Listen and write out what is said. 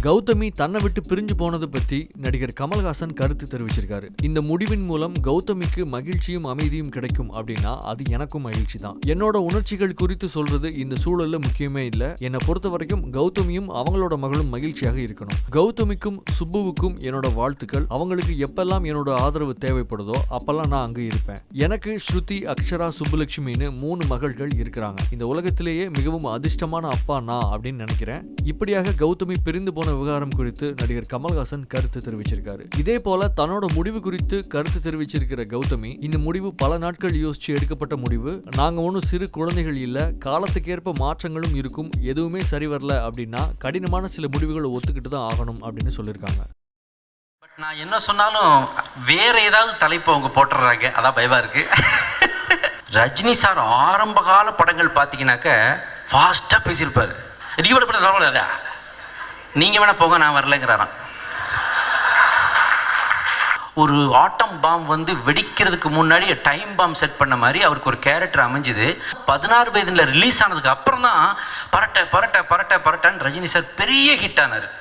கௌதமி தன்னை விட்டு பிரிஞ்சு போனது பத்தி நடிகர் கமல்ஹாசன் கருத்து தெரிவிச்சிருக்காரு. இந்த முடிவின் மூலம் கௌதமிக்கு மகிழ்ச்சியும் அமைதியும் கிடைக்கும் அப்படின்னா அது எனக்கும் மகிழ்ச்சி தான். என்னோட உணர்ச்சிகள் குறித்து சொல்றது இந்த சூழல்ல முக்கியமே இல்ல. என்னை பொறுத்த வரைக்கும் கௌதமியும் அவங்களோட மகளும் மகிழ்ச்சியாக இருக்கணும். கௌதமிக்கும் சுப்புவுக்கும் என்னோட வாழ்த்துக்கள். அவங்களுக்கு எப்பெல்லாம் என்னோட ஆதரவு தேவைப்படுதோ அப்பெல்லாம் நான் அங்க இருப்பேன். எனக்கு ஸ்ருதி, அக்ஷரா, சுப்புலட்சுமின்னு 3 மகள்கள் இருக்கிறாங்க. இந்த உலகத்திலேயே மிகவும் அதிர்ஷ்டமான அப்பா நான் அப்படின்னு நினைக்கிறேன். இப்படியாக கௌதமி பிரிந்து போன விவகாரம் குறித்து நடிகர் கமல்ஹாசன் கருத்து தெரிவிச்சிருக்காரு. இதே போல தன்னோட முடிவு குறித்து கருத்து தெரிவிச்சிருக்கிற கௌதமி, இந்த முடிவு பல நாட்கள் யோசிச்சு எடுக்கப்பட்ட முடிவு. நாங்க ஒன்றும் சிறு குழந்தைகள் இல்ல. காலத்துக்கேற்ப மாற்றங்களும் இருக்கும். எதுவுமே சரி வரல அப்படின்னா கடினமான சில முடிவுகளை ஒத்துக்கிட்டு தான் ஆகணும் அப்படின்னு சொல்லியிருக்காங்க. நான் என்ன சொன்னாலும் வேற ஏதாவது தலைப்பு அவங்க போட்டுறாங்க, அதான் பயமா இருக்கு. ரஜினி சார் ஆரம்ப கால படங்கள் பார்த்தீங்கன்னாக்க ஃபாஸ்ட்டாக பேசியிருப்பார். ரீவடப்பட நீங்கள் வேணா போங்க, நான் வரலைங்கிறாராம். ஒரு ஆட்டம் பாம் வந்து வெடிக்கிறதுக்கு முன்னாடி டைம் பாம் செட் பண்ண மாதிரி அவருக்கு ஒரு கேரக்டர் அமைஞ்சுது. 16 வயதில் ரிலீஸ் ஆனதுக்கு அப்புறம் தான் பரட்ட பரட்ட பரட்ட பரட்டன்னு ரஜினி சார் பெரிய ஹிட் ஆனார்.